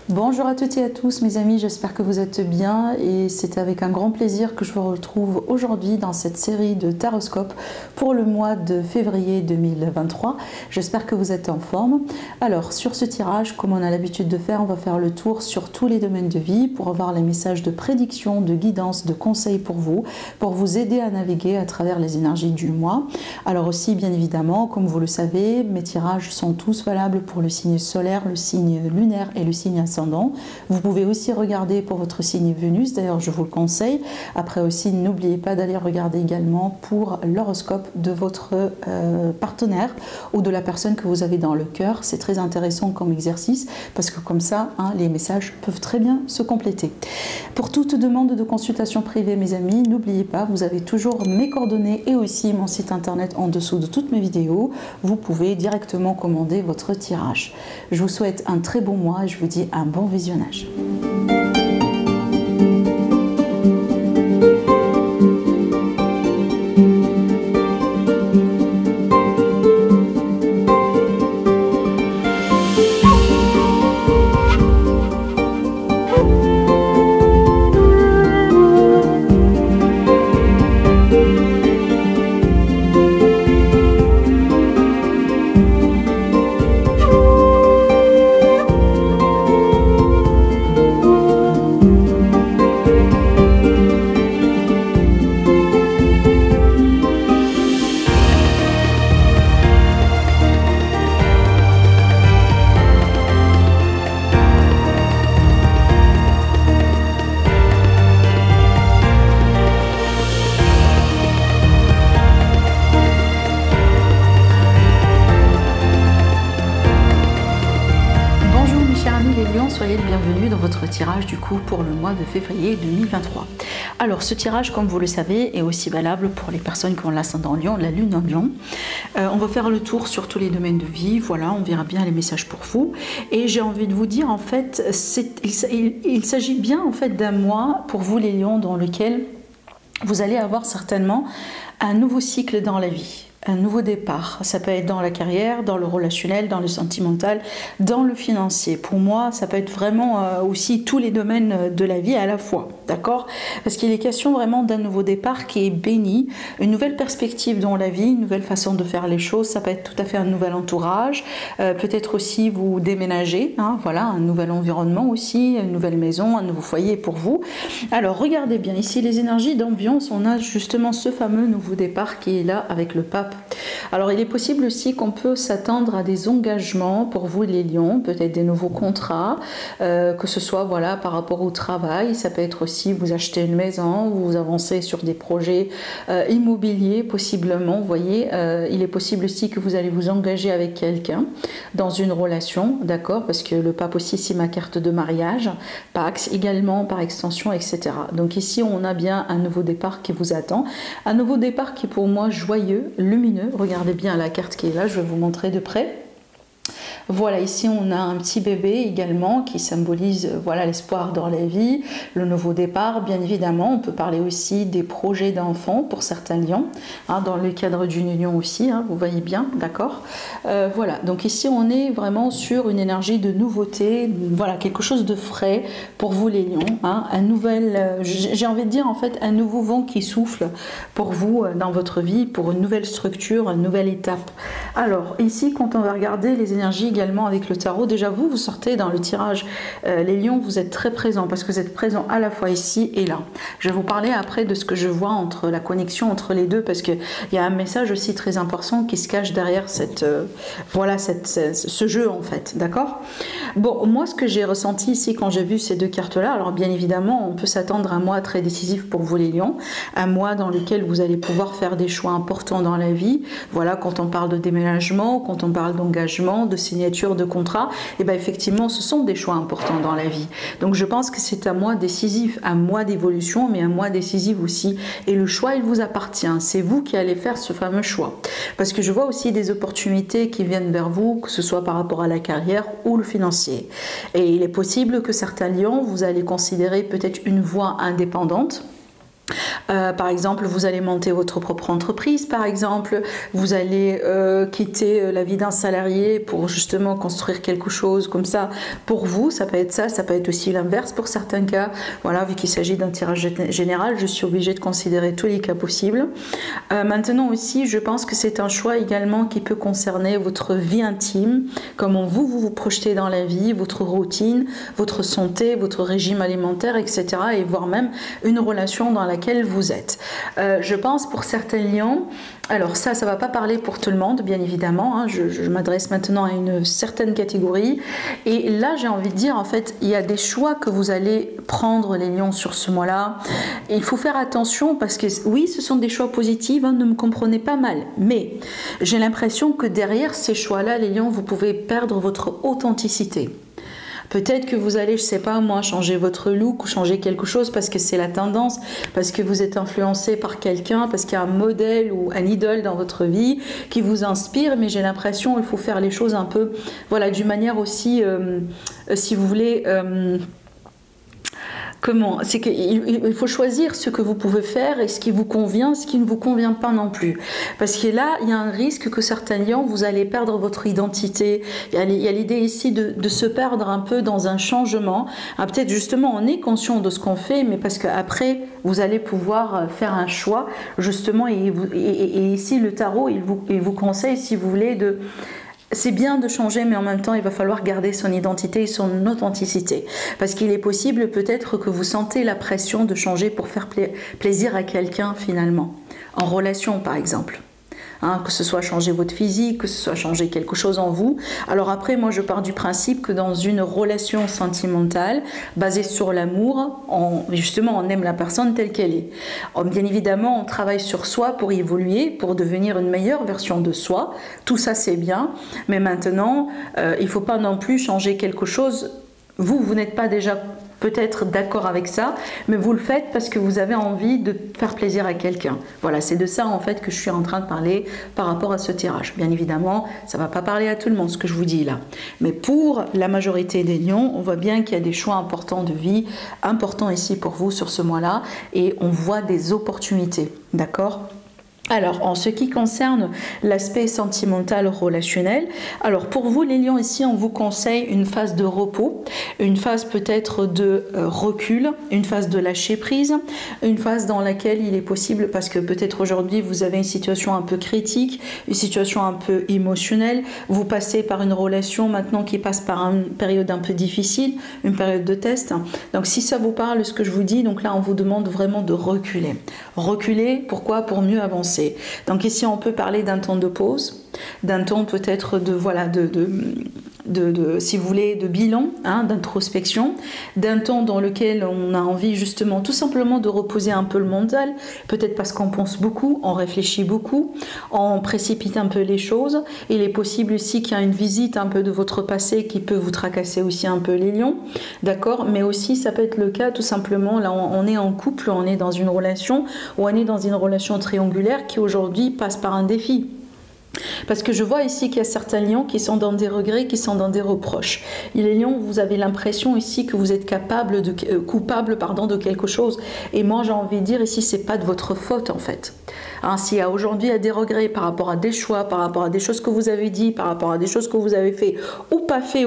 Bonjour à toutes et à tous mes amis, j'espère que vous êtes bien et c'est avec un grand plaisir que je vous retrouve aujourd'hui dans cette série de taroscopes pour le mois de février 2023. J'espère que vous êtes en forme. Alors sur ce tirage, comme on a l'habitude de faire, on va faire le tour sur tous les domaines de vie pour avoir les messages de prédiction, de guidance, de conseils pour vous aider à naviguer à travers les énergies du mois. Alors aussi bien évidemment, comme vous le savez, mes tirages sont tous valables pour le signe solaire, le signe lunaire et le signe ascendant. Vous pouvez aussi regarder pour votre signe Vénus, d'ailleurs je vous le conseille. Après aussi, n'oubliez pas d'aller regarder également pour l'horoscope de votre partenaire ou de la personne que vous avez dans le cœur. C'est très intéressant comme exercice parce que comme ça, les messages peuvent très bien se compléter. Pour toute demande de consultation privée, mes amis, n'oubliez pas, vous avez toujours mes coordonnées et aussi mon site internet en dessous de toutes mes vidéos. Vous pouvez directement commander votre tirage. Je vous souhaite un très bon mois et je vous dis un bon visionnage. Soyez le bienvenu dans votre tirage du coup pour le mois de février 2023. Alors ce tirage, comme vous le savez, est aussi valable pour les personnes qui ont l'ascendant Lion, la lune en Lion. On va faire le tour sur tous les domaines de vie, voilà, on verra bien les messages pour vous. Et j'ai envie de vous dire, en fait, il s'agit bien en fait d'un mois pour vous les Lions dans lequel vous allez avoir certainement un nouveau cycle dans la vie. Un nouveau départ, ça peut être dans la carrière, dans le relationnel, dans le sentimental, dans le financier. Pour moi, ça peut être vraiment aussi tous les domaines de la vie à la fois, d'accord? Parce qu'il est question vraiment d'un nouveau départ qui est béni, une nouvelle perspective dans la vie, une nouvelle façon de faire les choses. Ça peut être tout à fait un nouvel entourage, peut-être aussi vous déménager, voilà, un nouvel environnement aussi, une nouvelle maison, un nouveau foyer pour vous. Alors regardez bien ici les énergies d'ambiance, on a justement ce fameux nouveau départ qui est là avec le pape. Alors il est possible aussi qu'on peut s'attendre à des engagements pour vous les lions, peut-être des nouveaux contrats, que ce soit voilà par rapport au travail, ça peut être aussi vous achetez une maison, vous avancez sur des projets immobiliers possiblement, vous voyez, il est possible aussi que vous allez vous engager avec quelqu'un dans une relation, d'accord, parce que le pape aussi c'est ma carte de mariage, Pax également par extension, etc. Donc ici on a bien un nouveau départ qui vous attend, un nouveau départ qui est pour moi joyeux, lumineux. Regardez bien la carte qui est là, je vais vous montrer de près. Voilà, ici on a un petit bébé également qui symbolise voilà l'espoir dans la vie, le nouveau départ. Bien évidemment, on peut parler aussi des projets d'enfants pour certains lions, dans le cadre d'une union aussi, vous voyez bien, d'accord. Voilà, donc ici on est vraiment sur une énergie de nouveauté, voilà, quelque chose de frais pour vous les lions, un nouvel, j'ai envie de dire en fait un nouveau vent qui souffle pour vous dans votre vie, pour une nouvelle structure, une nouvelle étape. Alors ici quand on va regarder les énergies également avec le tarot, déjà vous sortez dans le tirage, les lions, vous êtes très présents parce que vous êtes présents à la fois ici et là. Je vais vous parler après de ce que je vois entre la connexion entre les deux parce qu'il y a un message aussi très important qui se cache derrière cette, voilà, ce jeu en fait, d'accord. Bon, moi ce que j'ai ressenti ici quand j'ai vu ces deux cartes là, alors bien évidemment on peut s'attendre à un mois très décisif pour vous les lions, un mois dans lequel vous allez pouvoir faire des choix importants dans la vie, voilà, quand on parle de déménagement, quand on parle d'engagement, de signature de contrat, et bien effectivement ce sont des choix importants dans la vie. Donc je pense que c'est un mois décisif, un mois d'évolution, mais un mois décisif aussi. Et le choix il vous appartient, c'est vous qui allez faire ce fameux choix. Parce que je vois aussi des opportunités qui viennent vers vous, que ce soit par rapport à la carrière ou le financier. Et il est possible que certains lions, vous allez considérer peut-être une voie indépendante. Par exemple, vous allez monter votre propre entreprise, par exemple, vous allez quitter la vie d'un salarié pour justement construire quelque chose comme ça pour vous. Ça peut être ça, ça peut être aussi l'inverse pour certains cas. Voilà, vu qu'il s'agit d'un tirage général, je suis obligée de considérer tous les cas possibles. Maintenant aussi, je pense que c'est un choix également qui peut concerner votre vie intime, comment vous projetez dans la vie, votre routine, votre santé, votre régime alimentaire, etc. et voire même une relation dans laquelle vous êtes. Je pense pour certains lions, alors ça va pas parler pour tout le monde, bien évidemment, hein, je m'adresse maintenant à une certaine catégorie, et là j'ai envie de dire, en fait, il y a des choix que vous allez prendre, les lions, sur ce mois-là, et il faut faire attention, parce que oui, ce sont des choix positifs, hein, ne me comprenez pas mal, mais j'ai l'impression que derrière ces choix-là, les lions, vous pouvez perdre votre authenticité. Peut-être que vous allez, je sais pas moi, changer votre look ou changer quelque chose parce que c'est la tendance, parce que vous êtes influencé par quelqu'un, parce qu'il y a un modèle ou un idole dans votre vie qui vous inspire, mais j'ai l'impression qu'il faut faire les choses un peu, voilà, d'une manière aussi, si vous voulez... Comment? C'est qu'il faut choisir ce que vous pouvez faire et ce qui vous convient, ce qui ne vous convient pas non plus. Parce que là, il y a un risque que certains lions, vous allez perdre votre identité. Il y a l'idée ici de se perdre un peu dans un changement. Ah, peut-être justement, on est conscient de ce qu'on fait, mais parce qu'après, vous allez pouvoir faire un choix, justement. Et ici, le tarot, il vous conseille, si vous voulez, de... C'est bien de changer, mais en même temps, il va falloir garder son identité et son authenticité. Parce qu'il est possible peut-être que vous sentez la pression de changer pour faire plaisir à quelqu'un, finalement. En relation, par exemple. Hein, que ce soit changer votre physique, que ce soit changer quelque chose en vous. Alors après, moi, je pars du principe que dans une relation sentimentale, basée sur l'amour, justement, on aime la personne telle qu'elle est. Bien évidemment, on travaille sur soi pour évoluer, pour devenir une meilleure version de soi. Tout ça, c'est bien. Mais maintenant, il ne faut pas non plus changer quelque chose. Vous n'êtes pas déjà peut-être d'accord avec ça, mais vous le faites parce que vous avez envie de faire plaisir à quelqu'un. Voilà, c'est de ça en fait que je suis en train de parler par rapport à ce tirage. Bien évidemment, ça ne va pas parler à tout le monde ce que je vous dis là. Mais pour la majorité des lions, on voit bien qu'il y a des choix importants de vie, importants ici pour vous sur ce mois-là, et on voit des opportunités, d'accord ? Alors, en ce qui concerne l'aspect sentimental relationnel, alors pour vous les lions ici, on vous conseille une phase de repos, une phase peut-être de recul, une phase de lâcher prise, une phase dans laquelle il est possible, parce que peut-être aujourd'hui vous avez une situation un peu critique, une situation un peu émotionnelle, vous passez par une relation maintenant qui passe par une période un peu difficile, une période de test. Donc si ça vous parle ce que je vous dis, donc là on vous demande vraiment de reculer. Reculer, pourquoi? Pour mieux avancer. Donc ici on peut parler d'un temps de pause, d'un temps peut-être de voilà si vous voulez de bilan, hein, d'introspection, d'un temps dans lequel on a envie justement tout simplement de reposer un peu le mental, peut-être parce qu'on pense beaucoup, on réfléchit beaucoup, on précipite un peu les choses. Il est possible aussi qu'il y ait une visite un peu de votre passé qui peut vous tracasser aussi un peu les lions, d'accord, mais aussi ça peut être le cas tout simplement, là on est en couple, on est dans une relation, ou on est dans une relation triangulaire qui aujourd'hui passe par un défi. Parce que je vois ici qu'il y a certains lions qui sont dans des regrets, qui sont dans des reproches. Et les lions, vous avez l'impression ici que vous êtes coupable de quelque chose. Et moi, j'ai envie de dire ici, c'est pas de votre faute en fait. Hein, s'il y a aujourd'hui des regrets par rapport à des choix, par rapport à des choses que vous avez dit, par rapport à des choses que vous avez fait ou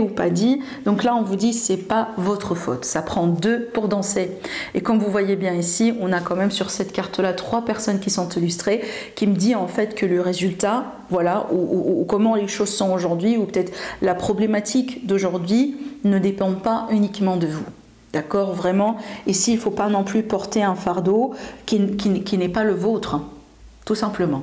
pas dit, donc là on vous dit c'est pas votre faute. Ça prend deux pour danser. Et comme vous voyez bien ici, on a quand même sur cette carte-là 3 personnes qui sont illustrées, qui me dit en fait que le résultat, voilà, ou comment les choses sont aujourd'hui, ou peut-être la problématique d'aujourd'hui ne dépend pas uniquement de vous. D'accord, vraiment. Ici, il ne faut pas non plus porter un fardeau qui n'est pas le vôtre, hein, tout simplement.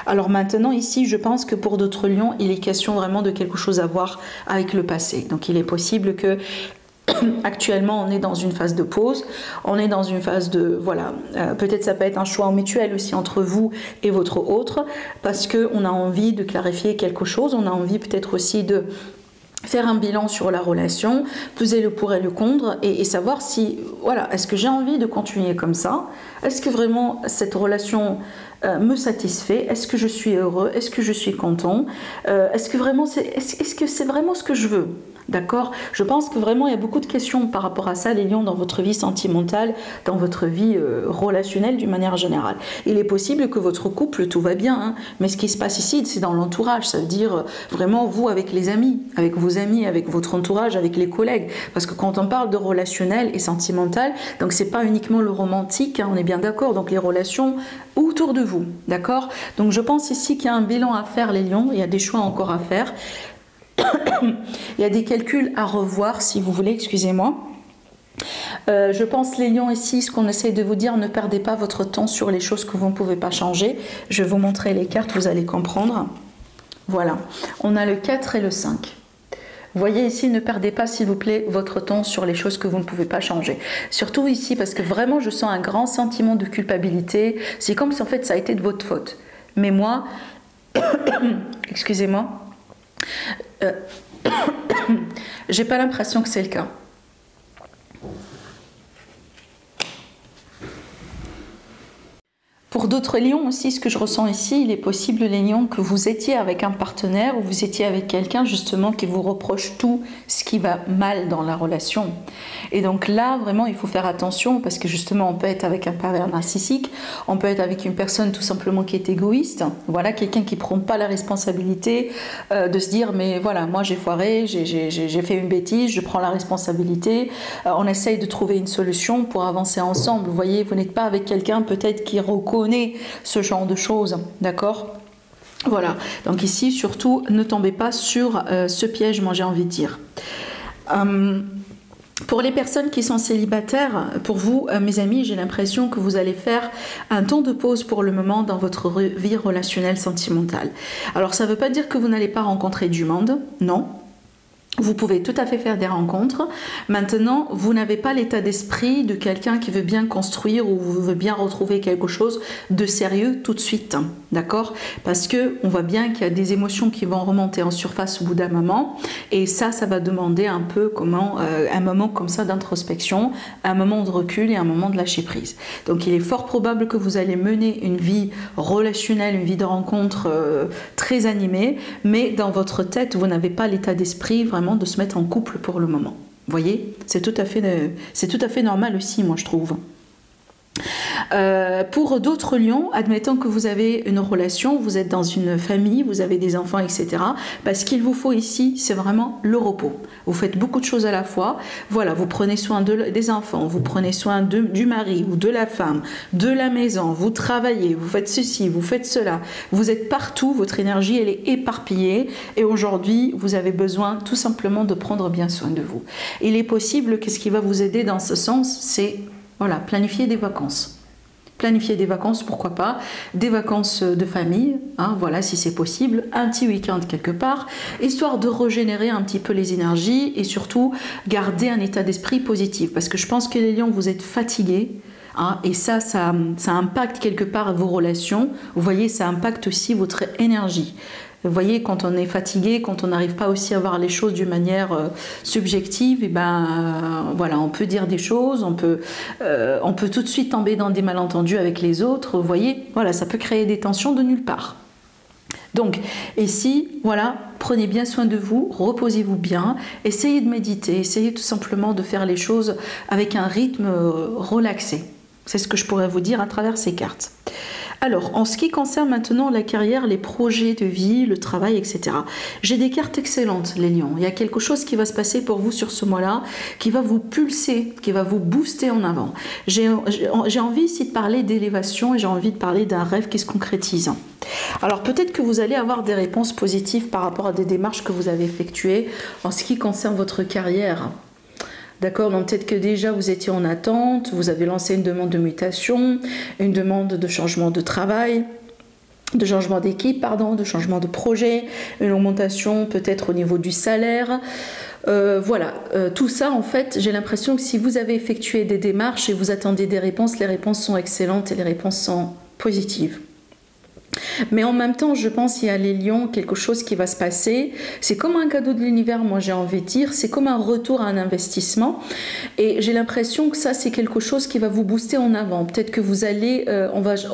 Alors maintenant, ici, je pense que pour d'autres lions, il est question vraiment de quelque chose à voir avec le passé. Donc il est possible que actuellement on est dans une phase de pause, on est dans une phase de voilà, peut-être ça peut être un choix mutuel aussi entre vous et votre autre, parce qu'on a envie de clarifier quelque chose, on a envie peut-être aussi de faire un bilan sur la relation, peser le pour et le contre, et savoir si, voilà, est-ce que j'ai envie de continuer comme ça? Est-ce que vraiment cette relation me satisfait? Est-ce que je suis heureux? Est-ce que je suis content? Est-ce que vraiment c'est vraiment ce que je veux? D'accord? Je pense que vraiment il y a beaucoup de questions par rapport à ça, les lions, dans votre vie sentimentale, dans votre vie relationnelle d'une manière générale. Il est possible que votre couple, tout va bien, hein, mais ce qui se passe ici, c'est dans l'entourage. Ça veut dire vraiment vous avec les amis, avec vos amis, avec votre entourage, avec les collègues. Parce que quand on parle de relationnel et sentimental, donc c'est pas uniquement le romantique, hein, on est bien d'accord, donc les relations autour de vous, d'accord? Donc je pense ici qu'il y a un bilan à faire, les lions, il y a des choix encore à faire. Il y a des calculs à revoir, si vous voulez, excusez-moi. Je pense, les lions, ici, ce qu'on essaie de vous dire, ne perdez pas votre temps sur les choses que vous ne pouvez pas changer. Je vais vous montrer les cartes, vous allez comprendre. Voilà, on a le 4 et le 5. Vous voyez ici, ne perdez pas, s'il vous plaît, votre temps sur les choses que vous ne pouvez pas changer. Surtout ici, parce que vraiment, je sens un grand sentiment de culpabilité. C'est comme si, en fait, ça a été de votre faute. Mais moi, excusez-moi, j'ai pas l'impression que c'est le cas. Pour d'autres lions aussi, ce que je ressens ici, il est possible, les lions, que vous étiez avec un partenaire ou vous étiez avec quelqu'un justement qui vous reproche tout ce qui va mal dans la relation. Et donc là, vraiment, il faut faire attention parce que justement, on peut être avec un pervers narcissique, on peut être avec une personne tout simplement qui est égoïste, voilà, quelqu'un qui ne prend pas la responsabilité de se dire, mais voilà, moi j'ai foiré, j'ai fait une bêtise, je prends la responsabilité, on essaye de trouver une solution pour avancer ensemble. Vous voyez, vous n'êtes pas avec quelqu'un peut-être qui reconnaît ce genre de choses, d'accord? Voilà, donc ici surtout ne tombez pas sur ce piège, moi j'ai envie de dire. Pour les personnes qui sont célibataires, pour vous, mes amis, j'ai l'impression que vous allez faire un temps de pause pour le moment dans votre vie relationnelle sentimentale. Alors ça ne veut pas dire que vous n'allez pas rencontrer du monde, non. Vous pouvez tout à fait faire des rencontres. Maintenant, vous n'avez pas l'état d'esprit de quelqu'un qui veut bien construire ou veut bien retrouver quelque chose de sérieux tout de suite. D'accord? Parce que on voit bien qu'il y a des émotions qui vont remonter en surface au bout d'un moment. Et ça va demander un peu un moment comme ça d'introspection, un moment de recul et un moment de lâcher prise. Donc il est fort probable que vous allez mener une vie relationnelle, une vie de rencontre très animée, mais dans votre tête, vous n'avez pas l'état d'esprit vraiment de se mettre en couple pour le moment. Vous voyez, c'est tout à fait normal aussi, moi je trouve. Pour d'autres lions, admettons que vous avez une relation, vous êtes dans une famille, vous avez des enfants, etc. Ce qu'il vous faut ici, c'est vraiment le repos. Vous faites beaucoup de choses à la fois. Voilà, vous prenez soin des enfants, vous prenez soin du mari ou de la femme, de la maison, vous travaillez, vous faites ceci, vous faites cela. Vous êtes partout, votre énergie, elle est éparpillée. Et aujourd'hui, vous avez besoin tout simplement de prendre bien soin de vous. Il est possible que ce qui va vous aider dans ce sens, c'est voilà, planifier des vacances. Planifier des vacances, pourquoi pas, des vacances de famille, hein, voilà, si c'est possible, un petit week-end quelque part, histoire de régénérer un petit peu les énergies et surtout garder un état d'esprit positif. Parce que je pense que les lions, vous êtes fatigués, hein, et ça impacte quelque part vos relations. Vous voyez, ça impacte aussi votre énergie. Vous voyez, quand on est fatigué, quand on n'arrive pas aussi à voir les choses d'une manière subjective, et voilà, on peut dire des choses, on peut tout de suite tomber dans des malentendus avec les autres. Vous voyez, voilà, ça peut créer des tensions de nulle part. Donc, ici, voilà, prenez bien soin de vous, reposez-vous bien, essayez de méditer, essayez tout simplement de faire les choses avec un rythme relaxé. C'est ce que je pourrais vous dire à travers ces cartes. Alors, en ce qui concerne maintenant la carrière, les projets de vie, le travail, etc. J'ai des cartes excellentes, les lions. Il y a quelque chose qui va se passer pour vous sur ce mois-là, qui va vous pulser, qui va vous booster en avant. J'ai envie ici de parler d'élévation et j'ai envie de parler d'un rêve qui se concrétise. Alors, peut-être que vous allez avoir des réponses positives par rapport à des démarches que vous avez effectuées en ce qui concerne votre carrière. D'accord, donc peut-être que déjà vous étiez en attente, vous avez lancé une demande de mutation, une demande de changement de travail, de changement d'équipe, pardon, de changement de projet, une augmentation peut-être au niveau du salaire. Voilà, tout ça en fait, j'ai l'impression que si vous avez effectué des démarches et vous attendez des réponses, les réponses sont excellentes et les réponses sont positives. Mais en même temps, je pense qu'il y a les lions, quelque chose qui va se passer. C'est comme un cadeau de l'univers, moi j'ai envie de dire. C'est comme un retour à un investissement. Et j'ai l'impression que ça, c'est quelque chose qui va vous booster en avant. Peut-être que vous allez,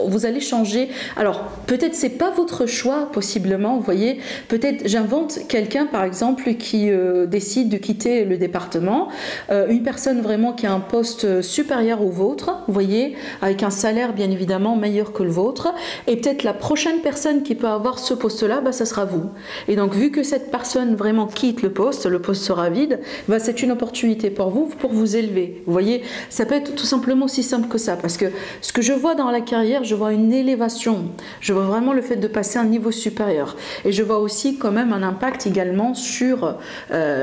vous allez changer. Alors, peut-être c'est pas votre choix, possiblement, vous voyez. Peut-être, j'invente quelqu'un, par exemple, qui décide de quitter le département. Une personne vraiment qui a un poste supérieur au vôtre, vous voyez, avec un salaire, bien évidemment, meilleur que le vôtre. Et peut-être la prochaine personne qui peut avoir ce poste-là, bah, ça sera vous. Et donc, vu que cette personne vraiment quitte le poste sera vide, bah, c'est une opportunité pour vous élever. Vous voyez, ça peut être tout simplement aussi simple que ça, parce que ce que je vois dans la carrière, je vois une élévation. Je vois vraiment le fait de passer à un niveau supérieur. Et je vois aussi quand même un impact également sur,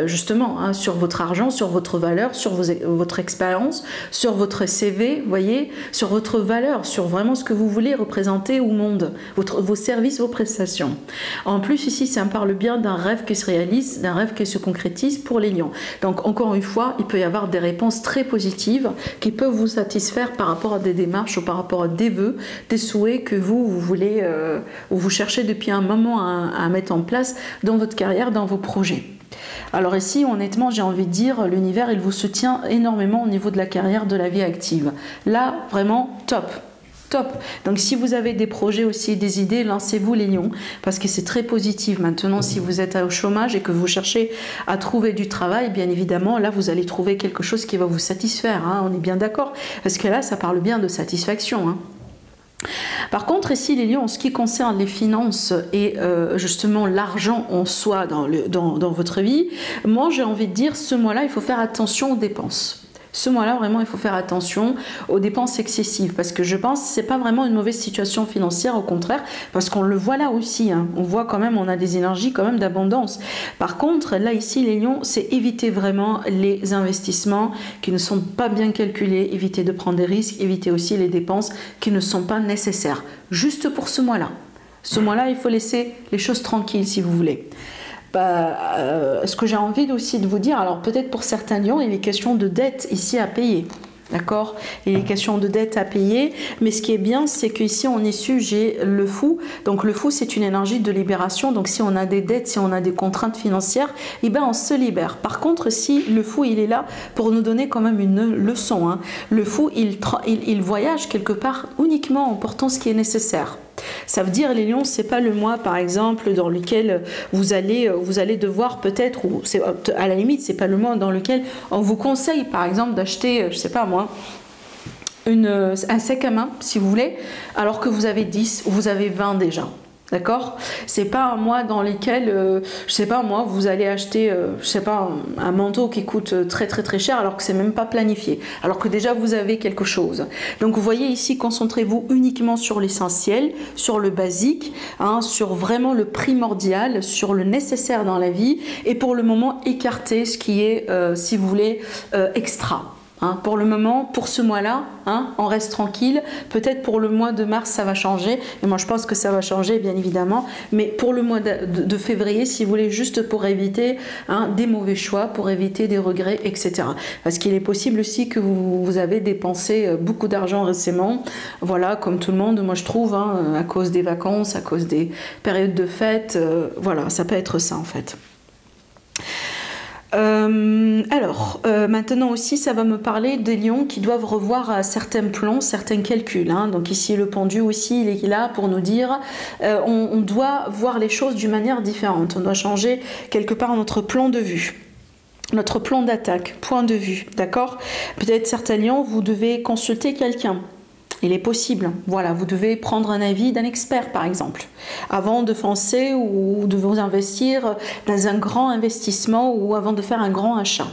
justement, hein, sur votre argent, sur votre valeur, sur votre expérience, sur votre CV, vous voyez, sur votre valeur, sur vraiment ce que vous voulez représenter au monde, vos services, vos prestations. En plus, ici, ça me parle bien d'un rêve qui se réalise, d'un rêve qui se concrétise pour les lions. Donc, encore une fois, il peut y avoir des réponses très positives qui peuvent vous satisfaire par rapport à des démarches ou par rapport à des vœux, des souhaits que vous voulez, ou vous cherchez depuis un moment à mettre en place dans votre carrière, dans vos projets. Alors ici, honnêtement, j'ai envie de dire, l'univers, il vous soutient énormément au niveau de la carrière, de la vie active. Là, vraiment, top. Top. Donc si vous avez des projets aussi, des idées, lancez-vous les lions, parce que c'est très positif. Maintenant, si vous êtes au chômage et que vous cherchez à trouver du travail, bien évidemment, là, vous allez trouver quelque chose qui va vous satisfaire, hein, on est bien d'accord, parce que là, ça parle bien de satisfaction, hein. Par contre, ici, les lions, en ce qui concerne les finances et justement l'argent en soi dans votre vie, moi, j'ai envie de dire, ce mois-là, il faut faire attention aux dépenses. Ce mois-là, vraiment, il faut faire attention aux dépenses excessives, parce que je pense que ce n'est pas vraiment une mauvaise situation financière, au contraire, parce qu'on le voit là aussi, hein. On voit quand même, on a des énergies quand même d'abondance. Par contre, là, ici, les lions, c'est éviter vraiment les investissements qui ne sont pas bien calculés, éviter de prendre des risques, éviter aussi les dépenses qui ne sont pas nécessaires, juste pour ce mois-là. Ce mois-là, il faut laisser les choses tranquilles, si vous voulez. Ce que j'ai envie aussi de vous dire, alors peut-être pour certains lions, il est question de dette ici à payer. D'accord? Il est question de dette à payer, mais ce qui est bien, c'est qu'ici on est sujet le fou. Donc le fou, c'est une énergie de libération. Donc si on a des dettes, si on a des contraintes financières, eh ben on se libère. Par contre, si le fou, il est là pour nous donner quand même une leçon, hein. Le fou, il voyage quelque part uniquement en portant ce qui est nécessaire. Ça veut dire, les lions, c'est pas le mois, par exemple, dans lequel vous allez devoir peut-être, ou à la limite, c'est pas le mois dans lequel on vous conseille, par exemple, d'acheter, je sais pas moi, un sac à main, si vous voulez, alors que vous avez 10 ou vous avez 20 déjà. D'accord? C'est pas un mois dans lequel, je sais pas moi, vous allez acheter, je sais pas, un manteau qui coûte très très très cher alors que c'est même pas planifié, alors que déjà vous avez quelque chose. Donc vous voyez ici, concentrez-vous uniquement sur l'essentiel, sur le basique, hein, sur vraiment le primordial, sur le nécessaire dans la vie, et pour le moment écartez ce qui est, si vous voulez, extra. Hein, pour le moment, pour ce mois-là, hein, on reste tranquille. Peut-être pour le mois de mars, ça va changer. Et moi, je pense que ça va changer, bien évidemment. Mais pour le mois de février, si vous voulez, juste pour éviter des mauvais choix, pour éviter des regrets, etc. Parce qu'il est possible aussi que vous avez dépensé beaucoup d'argent récemment. Voilà, comme tout le monde, moi je trouve, hein, à cause des vacances, à cause des périodes de fête. Voilà, ça peut être ça en fait. Maintenant aussi, ça va me parler des lions qui doivent revoir certains plans, certains calculs, hein. Donc ici, le pendu aussi, il est là pour nous dire on doit voir les choses d'une manière différente. On doit changer quelque part notre plan de vue. Notre plan d'attaque, point de vue, d'accord? Peut-être certains lions, vous devez consulter quelqu'un. Il est possible, voilà, vous devez prendre un avis d'un expert par exemple, avant de foncer ou de vous investir dans un grand investissement ou avant de faire un grand achat.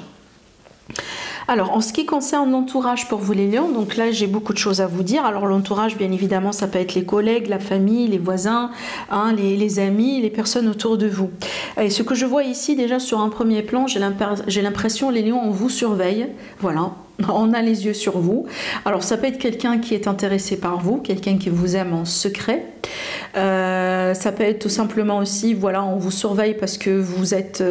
Alors, en ce qui concerne l'entourage pour vous les lions, donc là j'ai beaucoup de choses à vous dire. Alors l'entourage, bien évidemment, ça peut être les collègues, la famille, les voisins, hein, les amis, les personnes autour de vous. Et ce que je vois ici déjà sur un premier plan, j'ai l'impression, les lions, on vous surveille, voilà. On a les yeux sur vous. Alors ça peut être quelqu'un qui est intéressé par vous, quelqu'un qui vous aime en secret, Ça peut être tout simplement aussi, voilà, on vous surveille parce que vous êtes...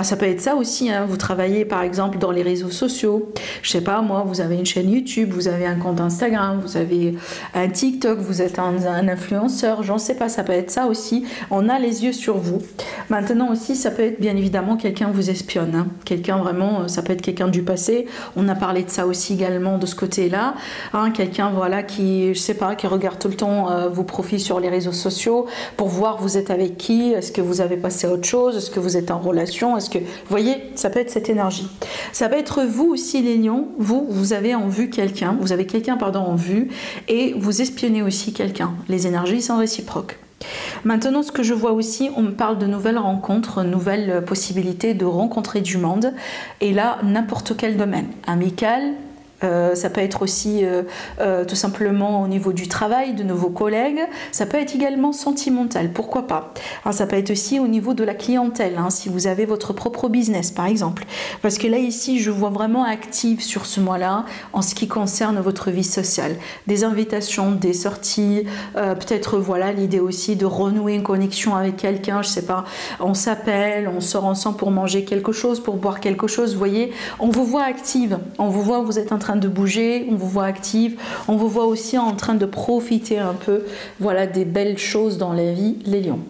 ça peut être ça aussi, hein, vous travaillez par exemple dans les réseaux sociaux. Je sais pas, moi, vous avez une chaîne YouTube, vous avez un compte Instagram, vous avez un TikTok, vous êtes un influenceur, j'en sais pas, ça peut être ça aussi. On a les yeux sur vous. Maintenant aussi, ça peut être bien évidemment quelqu'un vous espionne. Hein. Quelqu'un vraiment, ça peut être quelqu'un du passé. On a parlé de ça aussi également de ce côté-là. Hein, quelqu'un, voilà, qui, je sais pas, qui regarde tout le temps vos profils sur les réseaux sociaux pour voir vous êtes avec qui, est-ce que vous avez passé à autre chose, est-ce que vous êtes en relation, est-ce que... Vous voyez, ça peut être cette énergie. Ça peut être vous aussi les lions, vous avez en vue quelqu'un, vous avez quelqu'un, pardon, en vue et vous espionnez aussi quelqu'un. Les énergies sont réciproques. Maintenant, ce que je vois aussi, on me parle de nouvelles rencontres, nouvelles possibilités de rencontrer du monde. Et là, n'importe quel domaine, amical, ça peut être aussi tout simplement au niveau du travail, de nouveaux collègues, ça peut être également sentimental, pourquoi pas. Alors, ça peut être aussi au niveau de la clientèle, hein, si vous avez votre propre business par exemple. Parce que là ici, je vois vraiment active sur ce mois-là en ce qui concerne votre vie sociale. Des invitations, des sorties, peut-être voilà l'idée aussi de renouer une connexion avec quelqu'un, je sais pas, on s'appelle, on sort ensemble pour manger quelque chose, pour boire quelque chose, vous voyez, on vous voit active, on vous voit, vous êtes en train de bouger, on vous voit active, on vous voit aussi en train de profiter un peu, voilà, des belles choses dans la vie, les lions.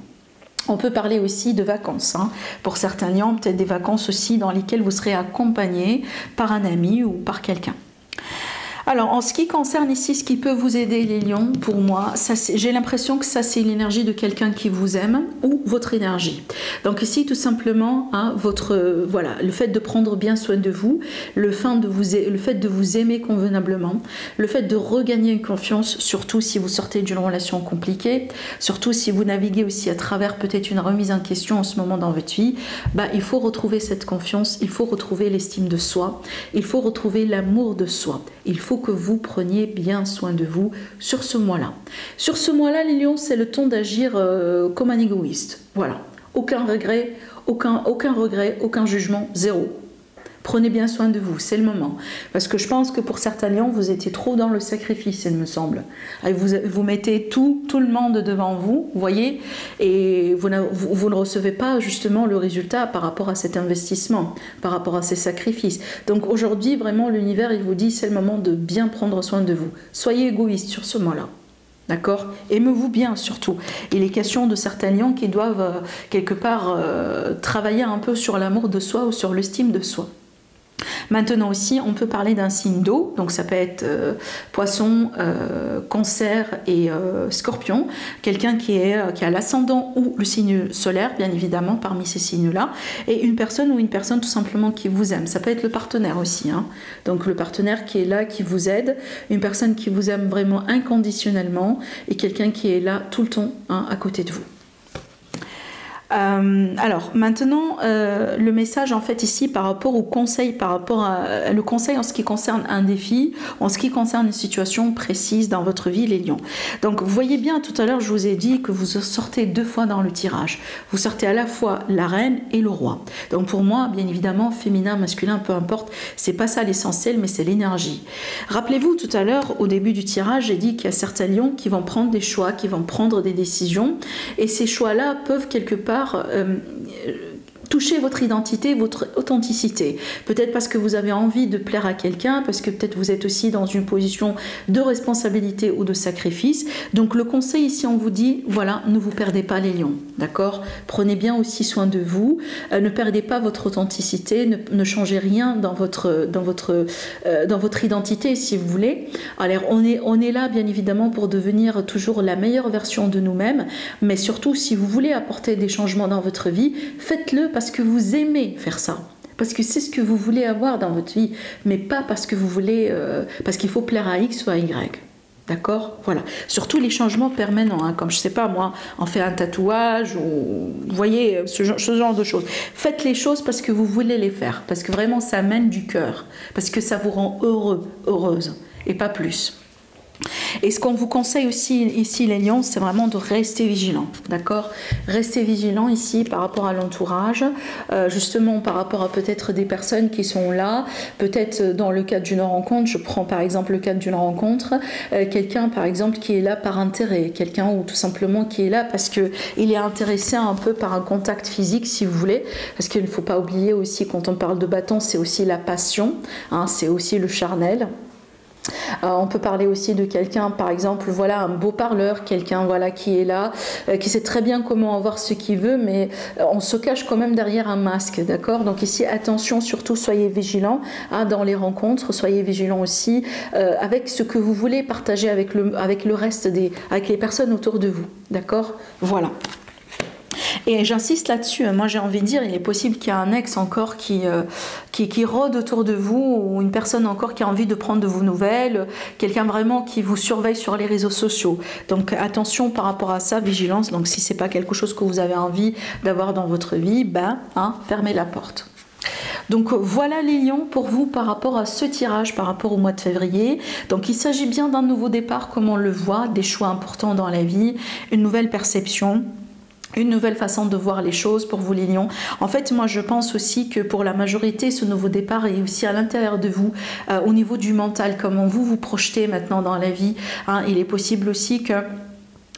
On peut parler aussi de vacances, hein. Pour certains lions, peut-être des vacances aussi dans lesquelles vous serez accompagné par un ami ou par quelqu'un. Alors, en ce qui concerne ici, ce qui peut vous aider, les lions, pour moi, j'ai l'impression que ça, c'est l'énergie de quelqu'un qui vous aime ou votre énergie. Donc ici, tout simplement, hein, voilà, le fait de prendre bien soin de vous, le fait de vous aimer convenablement, le fait de regagner une confiance, surtout si vous sortez d'une relation compliquée, surtout si vous naviguez aussi à travers peut-être une remise en question en ce moment dans votre vie, bah, il faut retrouver cette confiance, il faut retrouver l'estime de soi, il faut retrouver l'amour de soi. Il faut que vous preniez bien soin de vous sur ce mois-là. Sur ce mois-là, les lions, c'est le temps d'agir comme un égoïste. Voilà. Aucun regret, aucun jugement, zéro. Prenez bien soin de vous, c'est le moment. Parce que je pense que pour certains lions, vous étiez trop dans le sacrifice, il me semble. Vous mettez tout le monde devant vous, vous voyez, et vous ne recevez pas justement le résultat par rapport à cet investissement, par rapport à ces sacrifices. Donc aujourd'hui, vraiment, l'univers, il vous dit, c'est le moment de bien prendre soin de vous. Soyez égoïste sur ce mois-là. D'accord? Aimez-vous bien surtout. Il est question de certains lions qui doivent quelque part travailler un peu sur l'amour de soi ou sur l'estime de soi. Maintenant aussi, on peut parler d'un signe d'eau, donc ça peut être poisson, cancer et scorpion, quelqu'un qui a l'ascendant ou le signe solaire, bien évidemment, parmi ces signes-là, et une personne tout simplement qui vous aime. Ça peut être le partenaire aussi, hein. Donc le partenaire qui est là, qui vous aide, une personne qui vous aime vraiment inconditionnellement, et quelqu'un qui est là tout le temps, hein, à côté de vous. Alors maintenant, le message en fait ici par rapport au conseil, le conseil en ce qui concerne un défi, en ce qui concerne une situation précise dans votre vie, les lions. Donc vous voyez bien, tout à l'heure je vous ai dit que vous sortez deux fois dans le tirage. Vous sortez à la fois la reine et le roi. Donc pour moi, bien évidemment, féminin, masculin, peu importe, c'est pas ça l'essentiel, mais c'est l'énergie. Rappelez-vous tout à l'heure, au début du tirage, j'ai dit qu'il y a certains lions qui vont prendre des choix, qui vont prendre des décisions, et ces choix-là peuvent quelque part toucher votre identité, votre authenticité. Peut-être parce que vous avez envie de plaire à quelqu'un, parce que peut-être vous êtes aussi dans une position de responsabilité ou de sacrifice. Donc le conseil ici, on vous dit, voilà, ne vous perdez pas les lions, d'accord? Prenez bien aussi soin de vous, ne perdez pas votre authenticité, ne changez rien dans votre identité, si vous voulez. Alors on est là, bien évidemment, pour devenir toujours la meilleure version de nous-mêmes, mais surtout, si vous voulez apporter des changements dans votre vie, faites-le parce que vous aimez faire ça, parce que c'est ce que vous voulez avoir dans votre vie, mais pas parce que vous voulez, parce qu'il faut plaire à X ou à Y. D'accord? Voilà. Surtout les changements permanents, hein, comme je sais pas moi, on fait un tatouage ou vous voyez ce genre de choses. Faites les choses parce que vous voulez les faire, parce que vraiment ça mène du cœur, parce que ça vous rend heureux, heureuse, et pas plus. Et ce qu'on vous conseille aussi ici, les lions, c'est vraiment de rester vigilant, d'accord? Restez vigilant ici par rapport à l'entourage, justement par rapport à peut-être des personnes qui sont là, peut-être dans le cadre d'une rencontre, je prends par exemple le cadre d'une rencontre, quelqu'un par exemple qui est là par intérêt, quelqu'un ou tout simplement qui est là parce qu'il est intéressé un peu par un contact physique si vous voulez, parce qu'il ne faut pas oublier aussi quand on parle de bâton, c'est aussi la passion, hein, c'est aussi le charnel. On peut parler aussi de quelqu'un, par exemple, voilà, un beau parleur, quelqu'un voilà, qui est là, qui sait très bien comment avoir ce qu'il veut, mais on se cache quand même derrière un masque, d'accord? Donc ici, attention, surtout, soyez vigilants dans les rencontres, soyez vigilants aussi avec ce que vous voulez partager avec le reste avec les personnes autour de vous, d'accord? Voilà. Et j'insiste là-dessus, moi j'ai envie de dire, il est possible qu'il y ait un ex encore qui rôde autour de vous, ou une personne encore qui a envie de prendre de vos nouvelles, quelqu'un vraiment qui vous surveille sur les réseaux sociaux. Donc attention par rapport à ça, vigilance, donc si c'est pas quelque chose que vous avez envie d'avoir dans votre vie, fermez la porte. Donc voilà les lions pour vous par rapport à ce tirage, par rapport au mois de février. Donc il s'agit bien d'un nouveau départ comme on le voit, des choix importants dans la vie, une nouvelle perception, une nouvelle façon de voir les choses pour vous les lions. En fait, moi je pense aussi que pour la majorité, ce nouveau départ est aussi à l'intérieur de vous, au niveau du mental, comment vous vous projetez maintenant dans la vie. Il est possible aussi que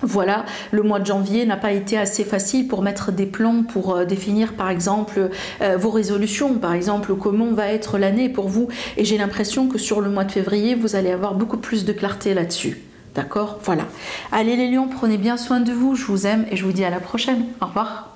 voilà, le mois de janvier n'a pas été assez facile pour mettre des plans, pour définir par exemple vos résolutions, par exemple comment va être l'année pour vous. Et j'ai l'impression que sur le mois de février, vous allez avoir beaucoup plus de clarté là-dessus. D'accord? Voilà. Allez les lions, prenez bien soin de vous, je vous aime et je vous dis à la prochaine. Au revoir.